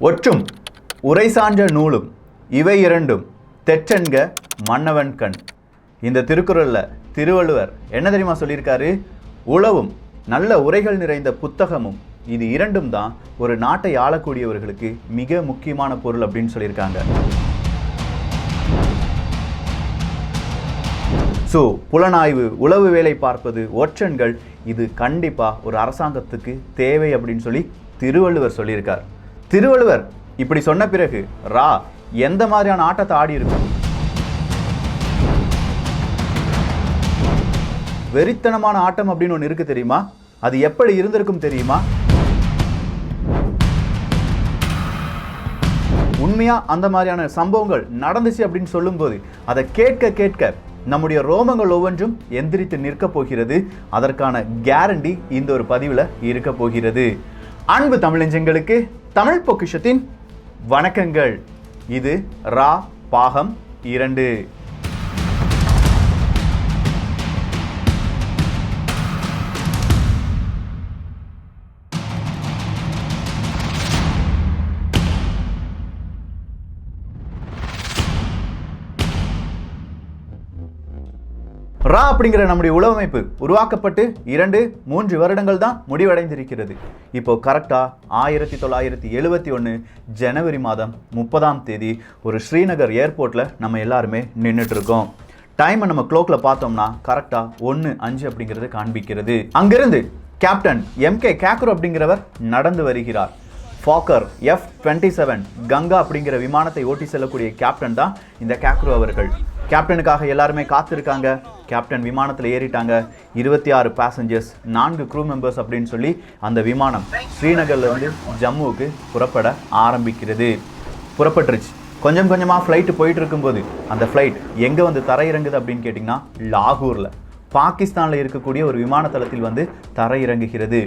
ஒற்றும் உரை சான்ற நூலும் இவை இரண்டும் தெற்றென்க மன்னவன் கண். இந்த திருக்குறளில் திருவள்ளுவர் என்ன தெரியுமா சொல்லியிருக்காரு? உளவும் நல்ல உரைகள் நிறைந்த புத்தகமும் இது இரண்டும் தான் ஒரு நாட்டை ஆளக்கூடியவர்களுக்கு மிக முக்கியமான பொருள் அப்படின்னு சொல்லியிருக்காங்க. ஸோ புலனாய்வு, உளவு வேலை பார்ப்பது, ஒற்றன்கள் இது கண்டிப்பாக ஒரு அரசாங்கத்துக்கு தேவை அப்படின்னு சொல்லி திருவள்ளுவர் சொல்லியிருக்கார். திருவள்ளுவர் இப்படி சொன்ன பிறகு ரா எந்த மாதிரியான ஆட்டத்தை ஆடி இருக்கும்? வெறித்தனமான ஆட்டம் அப்படின்னு ஒன்று இருக்கு தெரியுமா? அது எப்படி இருந்திருக்கும் தெரியுமா? உண்மையா அந்த மாதிரியான சம்பவங்கள் நடந்துச்சு அப்படின்னு சொல்லும்போது அதை கேட்க கேட்க நம்முடைய ரோமங்கள் ஒவ்வொன்றும் எந்திரித்து நிற்க போகிறது. அதற்கான கேரண்டி இந்த ஒரு பதிவில் இருக்க போகிறது. அன்பு தமிழஞ்சங்களுக்கு தமிழ் பொக்கிஷத்தின் வணக்கங்கள். இது ரா பாகம் 2. ரா அப்படிங்கிற நம்முடைய உளவமைப்பு உருவாக்கப்பட்டு 2-3 வருடங்கள் தான் முடிவடைந்திருக்கிறது. இப்போ கரெக்டா 1971 ஜனவரி மாதம் 30ஆம் தேதி ஒரு ஸ்ரீநகர் ஏர்போர்ட்ல நம்ம எல்லாருமே நின்றுட்டு இருக்கோம். டைமை நம்ம க்ளோக்ல பார்த்தோம்னா கரெக்டா 1:05 அப்படிங்கிறது காண்பிக்கிறது. அங்கிருந்து கேப்டன் MK கேக்ரோ அப்படிங்கிறவர் நடந்து வருகிறார். ஃபாக்கர் F-27 கங்கா அப்படிங்கிற விமானத்தை ஓட்டி செல்லக்கூடிய கேப்டன் தான் இந்த கேக்ரோ அவர்கள். கேப்டனுக்காக எல்லாருமே காத்திருக்காங்க. கேப்டன் விமானத்தில் ஏறிட்டாங்க. 26 பேசஞ்சர்ஸ், 4 க்ரூ மெம்பர்ஸ் அப்படின்னு சொல்லி அந்த விமானம் ஸ்ரீநகர்ல இருந்து ஜம்முவுக்கு புறப்பட ஆரம்பிக்கிறது. புறப்பட்டுருச்சு. கொஞ்சம் கொஞ்சமாக ஃப்ளைட்டு போயிட்டு இருக்கும்போது அந்த ஃப்ளைட் எங்கே வந்து தரையிறங்குது அப்படின்னு கேட்டிங்கன்னா லாகூரில், பாகிஸ்தானில் இருக்கக்கூடிய ஒரு விமானத்தளத்தில் வந்து தரையிறங்குகிறது.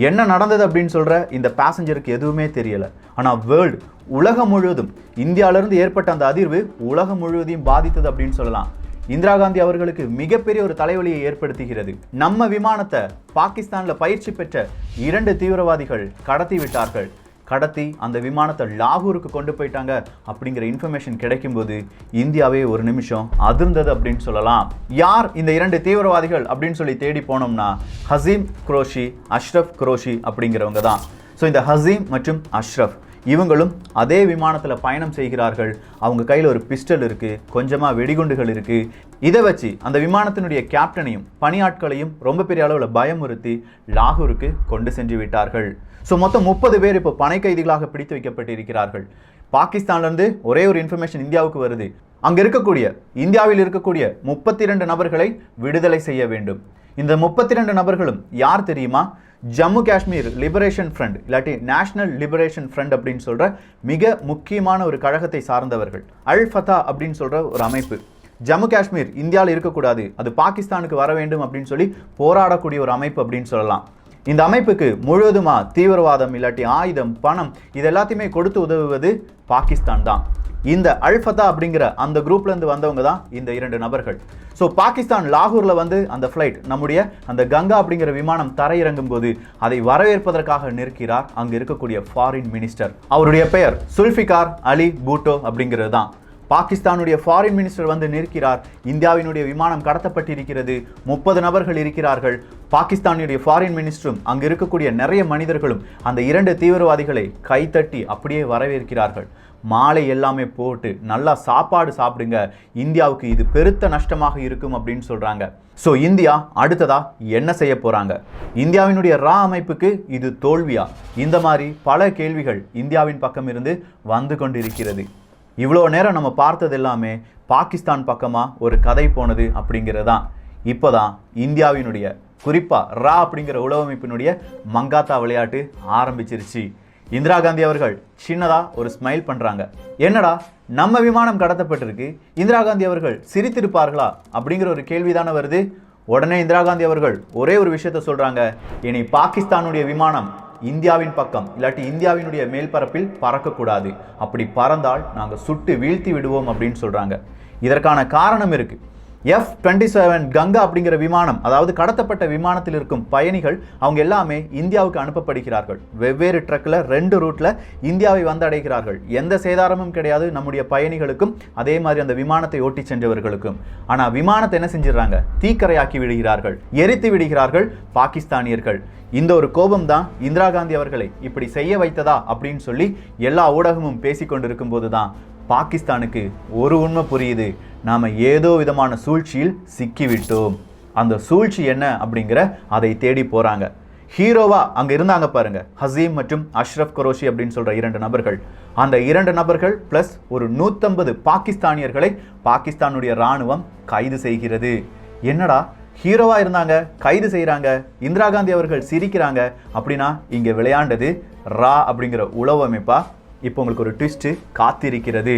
என்ன நடந்தது அப்படின்னு சொல்கிற இந்த பேசஞ்சருக்கு எதுவுமே தெரியலை. ஆனால் வேர்ல்டு, உலகம் முழுவதும், இந்தியாவிலிருந்து ஏற்பட்ட அந்த அதிர்வு உலகம் முழுவதையும் பாதித்தது அப்படின்னு சொல்லலாம். இந்திரா காந்தி அவர்களுக்கு மிகப்பெரிய ஒரு தலைவலியை ஏற்படுத்துகிறது. நம்ம விமானத்தை பாகிஸ்தானில் பயிற்சி பெற்ற 2 தீவிரவாதிகள் கடத்தி விட்டார்கள். கடத்தி அந்த விமானத்தை லாகூருக்கு கொண்டு போயிட்டாங்க அப்படிங்கிற இன்ஃபர்மேஷன் கிடைக்கும்போது இந்தியாவே ஒரு நிமிஷம் அதிர்ந்தது அப்படின்னு சொல்லலாம். யார் இந்த 2 தீவிரவாதிகள் அப்படின்னு சொல்லி தேடி போனோம்னா ஹசீம் குரோஷி, அஷ்ரஃப் குரோஷி அப்படிங்கிறவங்க தான். ஸோ இந்த ஹசீம் மற்றும் அஷ்ரஃப் இவங்களும் அதே விமானத்தில் பயணம் செய்கிறார்கள். அவங்க கையில் ஒரு பிஸ்டல் இருக்குது, கொஞ்சமாக வெடிகுண்டுகள் இருக்குது. இதை வச்சு அந்த விமானத்தினுடைய கேப்டனையும் பணியாட்களையும் ரொம்ப பெரிய அளவில் பயமுறுத்தி லாகூருக்கு கொண்டு சென்று விட்டார்கள். ஸோ மொத்தம் 30 பேர் இப்போ பனை கைதிகளாக பிடித்து வைக்கப்பட்டு இருக்கிறார்கள். பாகிஸ்தான்லேருந்து ஒரே ஒரு இன்ஃபர்மேஷன் இந்தியாவுக்கு வருது. அங்கே இருக்கக்கூடிய, இந்தியாவில் இருக்கக்கூடிய 32 நபர்களை விடுதலை செய்ய வேண்டும். இந்த 32 நபர்களும் யார் தெரியுமா? ஜம்மு காஷ்மீர் லிபரேஷன் ஃப்ரண்ட், இல்லாட்டி நேஷனல் லிபரேஷன் ஃப்ரண்ட் அப்படின்னு சொல்கிற மிக முக்கியமான ஒரு கழகத்தை சார்ந்தவர்கள். அல் ஃபதா அப்படின்னு சொல்கிற ஒரு அமைப்பு. ஜம்மு காஷ்மீர் இந்தியாவில் இருக்கக்கூடாது, அது பாகிஸ்தானுக்கு வர வேண்டும் அப்படின்னு சொல்லி போராடக்கூடிய ஒரு அமைப்பு அப்படின்னு சொல்லலாம். இந்த அமைப்புக்கு முழுவதுமாக தீவிரவாதம், இல்லாட்டி ஆயுதம், பணம் இது எல்லாத்தையுமே கொடுத்து உதவுவது பாகிஸ்தான் தான். இந்த அல் ஃபதா அப்படிங்கிற அந்த குரூப்லேருந்து வந்தவங்க தான் இந்த 2 நபர்கள். ஸோ பாகிஸ்தான் லாகூரில் வந்து அந்த ஃப்ளைட், நம்முடைய அந்த கங்கா அப்படிங்கிற விமானம் தரையிறங்கும் போது அதை வரவேற்பதற்காக நிற்கிறார் அங்கே இருக்கக்கூடிய ஃபாரின் மினிஸ்டர். அவருடைய பெயர் சுல்ஃபிகார் அலி பூட்டோ அப்படிங்கிறது தான். பாகிஸ்தானுடைய ஃபாரின் மினிஸ்டர் வந்து நிற்கிறார். இந்தியாவினுடைய விமானம் கடத்தப்பட்டிருக்கிறது, 30 நபர்கள் இருக்கிறார்கள். பாகிஸ்தானுடைய ஃபாரின் மினிஸ்டரும் அங்கு இருக்கக்கூடிய நிறைய மனிதர்களும் அந்த 2 தீவிரவாதிகளை கைத்தட்டி அப்படியே வரவேற்கிறார்கள். மாலை எல்லாமே போட்டு நல்லா சாப்பாடு சாப்பிடுங்க, இந்தியாவுக்கு இது பெருத்த நஷ்டமாக இருக்கும் அப்படின்னு சொல்றாங்க. ஸோ இந்தியா அடுத்ததா என்ன செய்ய போறாங்க? இந்தியாவினுடைய ரா அமைப்புக்கு இது தோல்வியா? இந்த மாதிரி பல கேள்விகள் இந்தியாவின் பக்கம் இருந்து வந்து கொண்டிருக்கிறது. இவ்வளோ நேரம் நம்ம பார்த்தது எல்லாமே பாகிஸ்தான் பக்கமாக ஒரு கதை போனது அப்படிங்கிறதான். இப்போதான் இந்தியாவினுடைய, குறிப்பாக ரா அப்படிங்கிற உளவமைப்பினுடைய மங்காத்தா விளையாட்டு ஆரம்பிச்சிருச்சு. இந்திரா காந்தி அவர்கள் சின்னதாக ஒரு ஸ்மைல் பண்ணுறாங்க. என்னடா நம்ம விமானம் கடத்தப்பட்டிருக்கு, இந்திரா காந்தி அவர்கள் சிரித்திருப்பார்களா அப்படிங்கிற ஒரு கேள்விதானே வருது. உடனே இந்திரா காந்தி அவர்கள் ஒரே ஒரு விஷயத்த சொல்கிறாங்க, இனி பாகிஸ்தானுடைய விமானம் இந்தியாவின் பக்கம், இல்லாட்டி இந்தியாவினுடைய மேல்பரப்பில் பறக்கக்கூடாது. அப்படி பறந்தால் நாங்கள் சுட்டு வீழ்த்தி விடுவோம் அப்படின்னு சொல்கிறாங்க. இதற்கான காரணம் இருக்குது. F-27 கங்கா அப்படிங்கிற விமானம், அதாவது கடத்தப்பட்ட விமானத்தில் இருக்கும் பயணிகள் அவங்க எல்லாமே இந்தியாவுக்கு அனுப்பப்படுகிறார்கள். வெவ்வேறு ட்ரக்ல 2 ரூட்ல இந்தியாவை வந்தடைகிறார்கள். எந்த சேதாரமும் கிடையாது நம்முடைய பயணிகளுக்கும், அதே மாதிரி அந்த விமானத்தை ஓட்டி சென்றவர்களுக்கும். ஆனா விமானத்தை என்ன செஞ்சிடறாங்க? தீக்கரையாக்கி விடுகிறார்கள், எரித்து விடுகிறார்கள் பாகிஸ்தானியர்கள். இந்த ஒரு கோபம் தான் இந்திரா காந்தி அவர்களை இப்படி செய்ய வைத்ததா அப்படின்னு சொல்லி எல்லா ஊடகமும் பேசிக்கொண்டிருக்கும் போதுதான் பாகிஸ்தானுக்கு ஒரு உண்மை புரியுது. நாம ஏதோ விதமான சூழ்ச்சியில் சிக்கிவிட்டோம். அந்த சூழ்ச்சி என்ன அப்படிங்கிற அதை தேடி போறாங்க. ஹீரோவா அங்க இருந்தாங்க பாருங்க, ஹசீம் மற்றும் அஷ்ரப் குரோஷி அப்படின்னு சொல்ற 2 நபர்கள். அந்த 2 நபர்கள் பிளஸ் ஒரு 150 பாகிஸ்தானியர்களை பாகிஸ்தானுடைய ராணுவம் கைது செய்கிறது. என்னடா ஹீரோவா இருந்தாங்க, கைது செய்யறாங்க, இந்திரா காந்தி அவர்கள் சிரிக்கிறாங்க அப்படின்னா இங்க விளையாண்டது ரா அப்படிங்கிற உளவு அமைப்பா? இப்போ உங்களுக்கு ஒரு ட்விஸ்ட் காத்திருக்கிறது.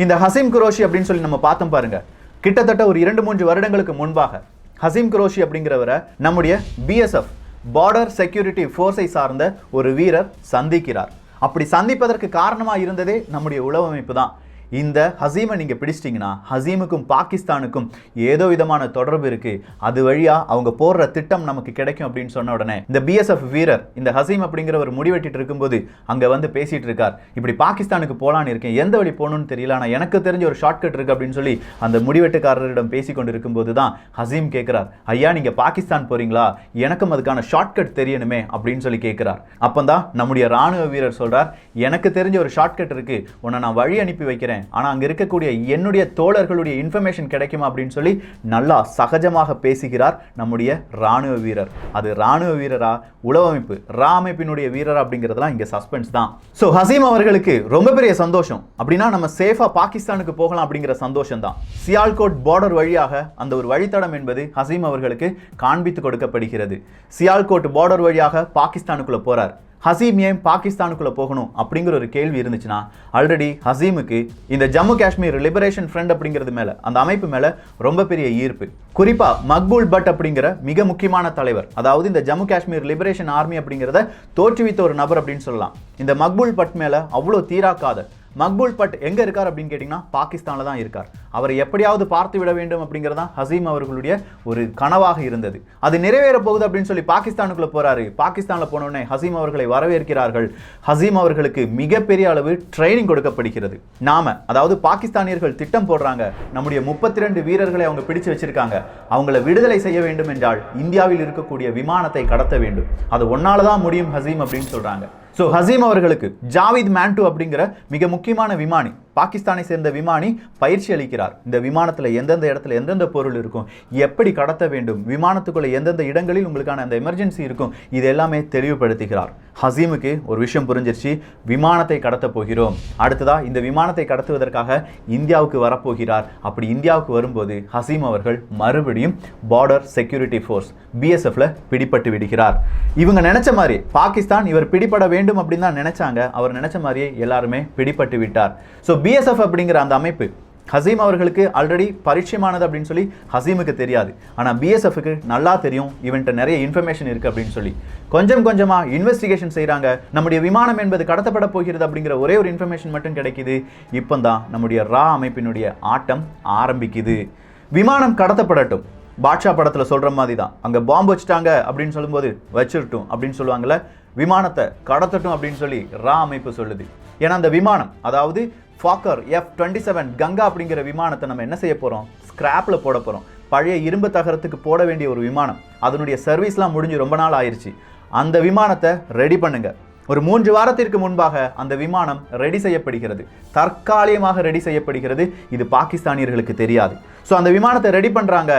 இந்த ஹசீம் குரோஷி அப்படின்னு சொல்லி நம்ம பார்த்தோம் பாருங்க, கிட்டத்தட்ட ஒரு 2-3 வருடங்களுக்கு முன்பாக ஹசீம் குரோஷி அப்படிங்கிறவரை நம்முடைய BSF பார்டர் செக்யூரிட்டி ஃபோர்ஸை சார்ந்த ஒரு வீரர் சந்திக்கிறார். அப்படி சந்திப்பதற்கு காரணமா இருந்ததே நம்முடைய உளவு அமைப்பு தான். இந்த ஹசீமை நீங்க பிடிச்சிட்டீங்கன்னா ஹசீமுக்கும் பாகிஸ்தானுக்கும் ஏதோ விதமான தொடர்பு இருக்கு, அது வழியா அவங்க போடுற திட்டம் நமக்கு கிடைக்கும் அப்படின்னு சொன்ன உடனே இந்த BSF வீரர் இந்த ஹசீம் அப்படிங்கிற ஒரு முடிவெட்டிட்டு இருக்கும்போது அங்க வந்து பேசிட்டு இருக்கார். இப்படி பாகிஸ்தானுக்கு போலான்னு இருக்கேன், எந்த வழி போகணும்னு தெரியல, ஆனா எனக்கு தெரிஞ்ச ஒரு ஷார்ட்கட் இருக்கு அப்படின்னு சொல்லி அந்த முடிவெட்டுக்காரரிடம் பேசி கொண்டு இருக்கும்போது தான் ஹசீம் கேட்கிறார், ஐயா நீங்க பாகிஸ்தான் போறீங்களா, எனக்கும் அதுக்கான ஷார்ட்கட் தெரியணுமே அப்படின்னு சொல்லி கேட்கிறார். அப்பந்தான் நம்முடைய ராணுவ வீரர் சொல்றார், எனக்கு தெரிஞ்ச ஒரு ஷார்ட்கட் இருக்கு, உன்னை நான் வழி அனுப்பி வைக்கிறேன், ஆனா அங்க இருக்கக்கூடிய என்னுடைய தோழர்களுடைய இன்ஃபர்மேஷன் கிடைக்குமா அப்படின்னு சொல்லி நல்லா சகஜமாக பேசுகிறார் நம்முடைய ராணுவ வீரர். அது ராணுவ வீரரா, உளவமைப்பு ரா அமைப்பினுடைய வீரரா அப்படிங்கிறதுலாம் இங்க சஸ்பென்ஸ் தான். சோ ஹசீம் அவர்களுக்கு ரொம்ப பெரிய சந்தோஷம். அப்படின்னா நம்ம சேஃபா பாகிஸ்தானுக்கு போகலாம் அப்படிங்கிற சந்தோஷம் தான். சியால்கோட் பார்டர் வழியாக அந்த ஒரு வழித்தடம் என்பது ஹசீம் அவர்களுக்கு காண்பித்து கொடுக்கப்படுகிறது. சியால்கோட் பார்டர் வழியாக பாகிஸ்தானுக்குள்ள போறார். ஹசீம் ஏன் பாகிஸ்தானுக்குள்ள போகணும் அப்படிங்கிற ஒரு கேள்வி இருந்துச்சுன்னா, ஆல்ரெடி ஹசீமுக்கு இந்த ஜம்மு காஷ்மீர் லிபரேஷன் ஃப்ரண்ட் அப்படிங்கிறது மேல, அந்த அமைப்பு மேல ரொம்ப பெரிய ஈர்ப்பு. குறிப்பா மக்பூல் பட் அப்படிங்கிற மிக முக்கியமான தலைவர், அதாவது இந்த ஜம்மு காஷ்மீர் லிபரேஷன் ஆர்மி அப்படிங்கிறத தோற்றுவித்த ஒரு நபர் அப்படின்னு சொல்லலாம். இந்த மக்பூல் பட் மேல அவ்வளோ தீராக்காத மக்பூல் பட் எங்க இருக்கார் அப்படின்னு கேட்டீங்கன்னா பாகிஸ்தான்ல தான் இருக்கார். அவரை எப்படியாவது பார்த்து விட வேண்டும் அப்படிங்கிறதா ஹசீம் அவர்களுடைய ஒரு கனவாக இருந்தது. அது நிறைவேற போகுது அப்படின்னு சொல்லி பாகிஸ்தானுக்குள்ள போறாரு. பாகிஸ்தான்ல போனோடனே ஹசீம் அவர்களை வரவேற்கிறார்கள். ஹசீம் அவர்களுக்கு மிகப்பெரிய அளவு ட்ரைனிங் கொடுக்கப்படுகிறது. அதாவது பாகிஸ்தானியர்கள் திட்டம் போடுறாங்க, நம்முடைய 32 வீரர்களை அவங்க பிடிச்சு வச்சிருக்காங்க, அவங்களை விடுதலை செய்ய வேண்டும் என்றால் இந்தியாவில் இருக்கக்கூடிய விமானத்தை கடத்த வேண்டும், அது ஒன்னாலதான் முடியும் ஹசீம் அப்படின்னு சொல்றாங்க. சோ ஹசீம் அவர்களுக்கு ஜாவித் மேன்டு அப்படிங்கிற மிக முக்கியமான விமானி, பாகிஸ்தானை சேர்ந்த விமானி பயிற்சி அளிக்கிறார். இந்த விமானத்தில் எந்தெந்த இடத்துல எந்தெந்த பொருள் இருக்கும், எப்படி கடத்த வேண்டும், விமானத்துக்குள்ள எந்தெந்த இடங்களில் உங்களுக்கான அந்த எமர்ஜென்சி இருக்கும், இது எல்லாமே தெளிவுபடுத்துகிறார். ஹசீமுக்கு ஒரு விஷயம் புரிஞ்சிருச்சு, விமானத்தை கடத்த போகிறோம். அடுத்ததா இந்த விமானத்தை கடத்துவதற்காக இந்தியாவுக்கு வரப்போகிறார். அப்படி இந்தியாவுக்கு வரும்போது ஹசீம் அவர்கள் மறுபடியும் பார்டர் செக்யூரிட்டி ஃபோர்ஸ் BSFல பிடிபட்டு விடுகிறார். இவங்க நினைச்ச மாதிரி பாகிஸ்தான் இவர் பிடிபட வேண்டும் அப்படின்னு தான் நினைச்சாங்க. அவர் நினைச்ச மாதிரியே எல்லாருமே பிடிபட்டு விட்டார். ஸோ BSF அப்படிங்கிற அந்த அமைப்பு ஹசீம் அவர்களுக்கு ஆல்ரெடி பரிச்சயமானது அப்படின்னு சொல்லி ஹசீமுக்கு தெரியாது. ஆனால் BSFக்கு நல்லா தெரியும் இவன்ட்ட நிறைய இன்ஃபர்மேஷன் இருக்கு அப்படின்னு சொல்லி கொஞ்சம் கொஞ்சமா இன்வெஸ்டிகேஷன் செய்கிறாங்க. நம்முடைய விமானம் என்பது கடத்தப்பட போகிறது அப்படிங்கிற ஒரே ஒரு இன்ஃபர்மேஷன் மட்டும் கிடைக்குது. இப்போ தான் நம்முடைய ரா அமைப்பினுடைய ஆட்டம் ஆரம்பிக்குது. விமானம் கடத்தப்படட்டும், பாட்ஷா படத்தில் சொல்கிற மாதிரி தான், அங்கே பாம்பு வச்சுட்டாங்க அப்படின்னு சொல்லும்போது வச்சிருட்டும் அப்படின்னு சொல்லுவாங்கள்ல, விமானத்தை கடத்தட்டும் அப்படின்னு சொல்லி ரா அமைப்பு சொல்லுது. ஏன்னா அந்த விமானம், அதாவது ஃபாக்கர் F-27 கங்கா அப்படிங்கிற விமானத்தை நம்ம என்ன செய்ய போகிறோம், ஸ்கிராப்பில் போட போகிறோம். பழைய இரும்பு தகரத்துக்கு போட வேண்டிய ஒரு விமானம், அதனுடைய சர்வீஸ்லாம் முடிஞ்சு ரொம்ப நாள் ஆயிடுச்சு. அந்த விமானத்தை ரெடி பண்ணுங்க. ஒரு 3 வாரத்திற்கு முன்பாக அந்த விமானம் ரெடி செய்யப்படுகிறது, தற்காலிகமாக ரெடி செய்யப்படுகிறது. இது பாகிஸ்தானியர்களுக்கு தெரியாது. ஸோ அந்த விமானத்தை ரெடி பண்ணுறாங்க.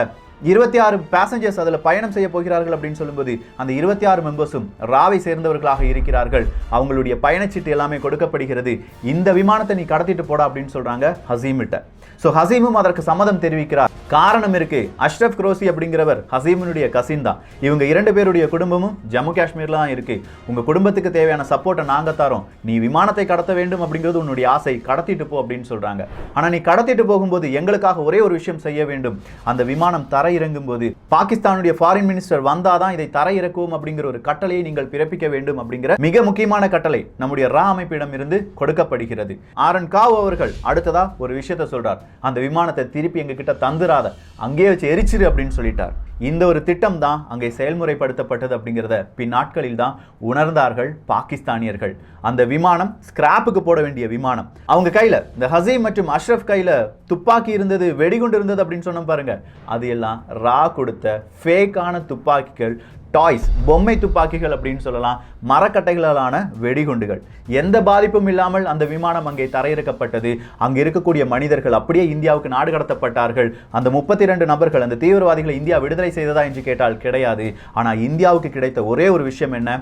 26 பேசஞ்சர்ஸ் அதில் பயணம் செய்ய போகிறார்கள் அப்படின்னு சொல்லும்போது அந்த 26 மெம்பர்ஸும் ராவை சேர்ந்தவர்களாக இருக்கிறார்கள். அவங்களுடைய பயணச்சீட்டு எல்லாமே கொடுக்கப்படுகிறது. இந்த விமானத்தை நீ கடத்திட்டு போடா அப்படின்னு சொல்றாங்க ஹசீமிட்ட. ஸோ ஹசீமும் அதற்கு சம்மதம் தெரிவிக்கிறார். காரணம் இருக்கு, அஷ்ரப் குரோஷி அப்படிங்கிறவர் ஹசீமினுடைய கசின் தான். இவங்க 2 பேருடைய குடும்பமும் ஜம்மு காஷ்மீர்ல தான் இருக்கு. உங்க குடும்பத்துக்கு தேவையான சப்போர்ட்டை நாங்க தரோம், நீ விமானத்தை கடத்த வேண்டும் அப்படிங்கிறது உன்னுடைய ஆசை, கடத்திட்டு போ அப்படின்னு சொல்றாங்க. ஆனா நீ கடத்திட்டு போகும்போது எங்களுக்காக ஒரே ஒரு விஷயம் செய்ய வேண்டும், அந்த விமானம் தரை இறங்கும் போது பாகிஸ்தானுடைய ஃபாரின் மினிஸ்டர் வந்தாதான் இதை தரை இறக்குவோம் அப்படிங்கிற ஒரு கட்டளையை நீங்கள் பிறப்பிக்க வேண்டும் அப்படிங்கிற மிக முக்கியமான கட்டளை நம்முடைய ரா அமைப்பிடம் இருந்து கொடுக்கப்படுகிறது. ஆரன் காவ் அவர்கள் அடுத்ததா ஒரு விஷயத்தை சொல்றார். அந்த விமானத்தை திருப்பி எங்ககிட்ட தந்துராத, அங்கேயே வச்சு எரிச்சிரு அப்படின்னு சொல்லிட்டார். இந்த ஒரு திட்டம் தான் அங்கே செயல்முறைப்படுத்தப்பட்டது அப்படிங்கிறத பின்னாட்களில் தான் உணர்ந்தார்கள் பாகிஸ்தானியர்கள். அந்த விமானம் ஸ்கிராப்புக்கு போட வேண்டிய விமானம். அவங்க கையில் இந்த ஹசீம் மற்றும் அஷ்ரஃப் கையில் துப்பாக்கி இருந்தது, வெடிகுண்டு இருந்தது அப்படின்னு சொன்ன பாருங்க, அது எல்லாம் ரா கொடுத்த ஃபேக்கான துப்பாக்கிகள், டாய்ஸ், பொம்மை துப்பாக்கிகள் அப்படின்னு சொல்லலாம், மரக்கட்டைகளாலான வெடிகுண்டுகள். எந்த பாதிப்பும் இல்லாமல் அந்த விமானம் அங்கே தரையிறக்கப்பட்டது. அங்கே இருக்கக்கூடிய மனிதர்கள் அப்படியே இந்தியாவுக்கு நாடு கடத்தப்பட்டார்கள். அந்த 32 நபர்கள், அந்த தீவிரவாதிகளை இந்தியா விடுதலை செய்ததா என்று கேட்டால் கிடையாது. ஆனால் இந்தியாவுக்கு கிடைத்த ஒரே ஒரு விஷயம் என்ன?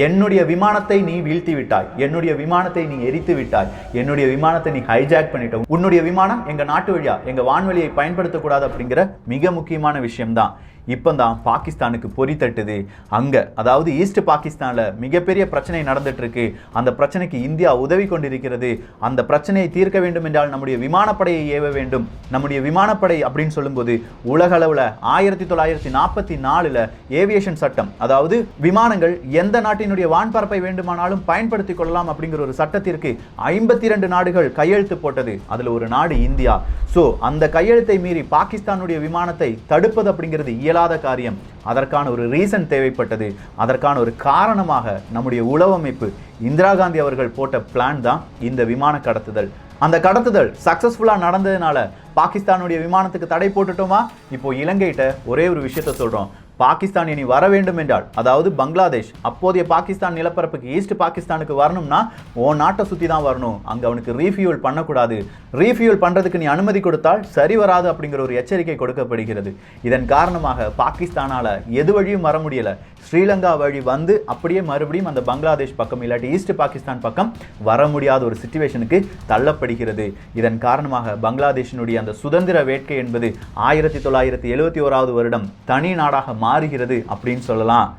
என்னுடைய விமானத்தை நீ வீழ்த்தி விட்டாய், என்னுடைய விமானத்தை நீ எரித்து விட்டாய், என்னுடைய விமானத்தை நீ ஹைஜாக் பண்ணிட்ட, உன்னுடைய விமானம் எங்க நாட்டு வழியா எங்க வான்வெளியை பயன்படுத்தக்கூடாது அப்படிங்கிற மிக முக்கியமான விஷயம்தான். இப்போதான் பாகிஸ்தானுக்கு பொறி தட்டுது. அங்கே, அதாவது ஈஸ்ட் பாகிஸ்தானில் மிகப்பெரிய பிரச்சனை நடந்துட்டு இருக்கு. அந்த பிரச்சனைக்கு இந்தியா உதவி கொண்டிருக்கிறது. அந்த பிரச்சனையை தீர்க்க வேண்டும் என்றால் நம்முடைய விமானப்படையை ஏவ வேண்டும். நம்முடைய விமானப்படை அப்படின்னு சொல்லும்போது உலக அளவில் 1944 ஏவியேஷன் சட்டம், அதாவது விமானங்கள் எந்த நாட்டினுடைய வான்பரப்பை வேண்டுமானாலும் பயன்படுத்திக் கொள்ளலாம் அப்படிங்கிற ஒரு சட்டத்திற்கு 52 நாடுகள் கையெழுத்து போட்டது. அதில் ஒரு நாடு இந்தியா. ஸோ அந்த கையெழுத்தை மீறி பாகிஸ்தானுடைய விமானத்தை தடுப்பது அப்படிங்கிறது இயலாத காரியம். அதற்கான ஒரு ரீசன் தேவைப்பட்டது. அதற்கான ஒரு காரணமாக நம்முடைய உளவமைப்பு இந்திரா காந்தி அவர்கள் போட்ட பிளான் தான் இந்த விமான கடத்துதல். அந்த கடத்துதல் சக்சஸ்ஃபுல்லா நடந்ததுனால பாகிஸ்தானுடைய விமானத்துக்கு தடை போட்டுட்டோமா? இப்போ இலங்கைகிட்ட ஒரே ஒரு விஷயத்த சொல்றோம். பாகிஸ்தான் இனி வர வேண்டும் என்றால், அதாவது பங்களாதேஷ் அப்போதைய பாகிஸ்தான் நிலப்பரப்புக்கு ஈஸ்ட் பாகிஸ்தானுக்கு வரணும்னா ஓ நாட்டை சுற்றி தான் வரணும். அங்கே அவனுக்கு ரீஃபியூல் பண்ணக்கூடாது. ரீஃபியூல் பண்ணுறதுக்கு நீ அனுமதி கொடுத்தால் சரி வராது அப்படிங்கிற ஒரு எச்சரிக்கை கொடுக்கப்படுகிறது. இதன் காரணமாக பாகிஸ்தானால் எது வழியும் வர முடியலை. ஸ்ரீலங்கா வழி வந்து அப்படியே மறுபடியும் அந்த பங்களாதேஷ் பக்கம் இல்லாட்டி ஈஸ்ட் பாகிஸ்தான் பக்கம் வர முடியாத ஒரு சிச்சுவேஷனுக்கு தள்ளப்படுகிறது. இதன் காரணமாக பங்களாதேஷினுடைய அந்த சுதந்திர வேட்கை என்பது 1971 வருடம் தனி நாடாக மாறுகிறது அப்படின்னு சொல்லலாம்.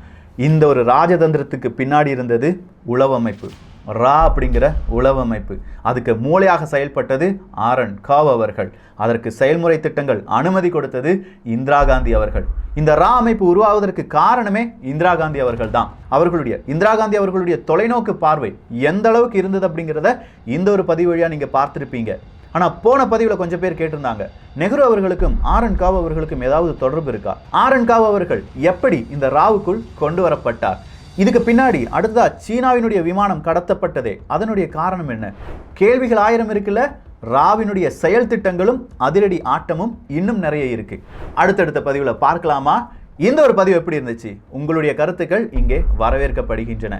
இந்த ஒரு ராஜதந்திரத்துக்கு பின்னாடி இருந்தது உளவமைப்பு, ரா அப்படிங்கிற உளவமைப்பு. அதுக்கு மூளையாக செயல்பட்டது ஆரன் காவ் அவர்கள். அதற்கு செயல்முறை திட்டங்கள் அனுமதி கொடுத்தது இந்திரா காந்தி அவர்கள். இந்த ரா அமைப்பு உருவாவதற்கு காரணமே இந்திரா காந்தி அவர்கள் தான். இந்திரா காந்தி அவர்களுடைய தொலைநோக்கு பார்வை எந்த அளவுக்கு இருந்தது அப்படிங்கிறத இந்த ஒரு பதிவு வழியா நீங்க பார்த்திருப்பீங்க. ஆனால் போன பதிவில் கொஞ்சம் பேர் கேட்டிருந்தாங்க, நெஹ்ரு அவர்களுக்கும் ஆரன் காவ் அவர்களுக்கும் ஏதாவது தொடர்பு இருக்கா? ஆரன் காவ் அவர்கள் எப்படி இந்த ராவுக்குள் கொண்டு வரப்பட்டார்? இதுக்கு பின்னாடி அடுத்ததா சீனாவினுடைய விமானம் கடத்தப்பட்டதே, அதனுடைய காரணம் என்ன? கேள்விகள் 1000 இருக்குல்ல. ராவினுடைய செயல் திட்டங்களும் அதிரடி ஆட்டமும் இன்னும் நிறைய இருக்கு. அடுத்தடுத்த பதிவில் பார்க்கலாமா? இந்த ஒரு பதிவு எப்படி இருந்துச்சு? உங்களுடைய கருத்துக்கள் இங்கே வரவேற்கப்படுகின்றன.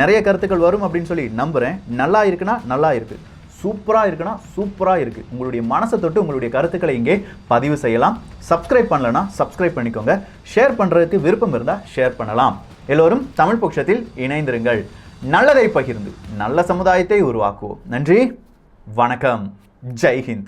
நிறைய கருத்துக்கள் வரும் அப்படின்னு சொல்லி நம்புறேன். நல்லா இருக்குன்னா நல்லா இருக்கு, சூப்பராக இருக்குன்னா சூப்பராக இருக்குது. உங்களுடைய மனசை தொட்டு உங்களுடைய கருத்துக்களை இங்கே பதிவு செய்யலாம். சப்ஸ்கிரைப் பண்ணலன்னா சப்ஸ்கிரைப் பண்ணிக்கோங்க. ஷேர் பண்ணுறதுக்கு விருப்பம் இருந்தால் ஷேர் பண்ணலாம். எல்லோரும் தமிழ் பொக்ஷத்தில் இணைந்திருங்கள். நல்லதை பகிர்ந்து நல்ல சமுதாயத்தை உருவாக்குவோம். நன்றி, வணக்கம், ஜெய் ஹிந்த்.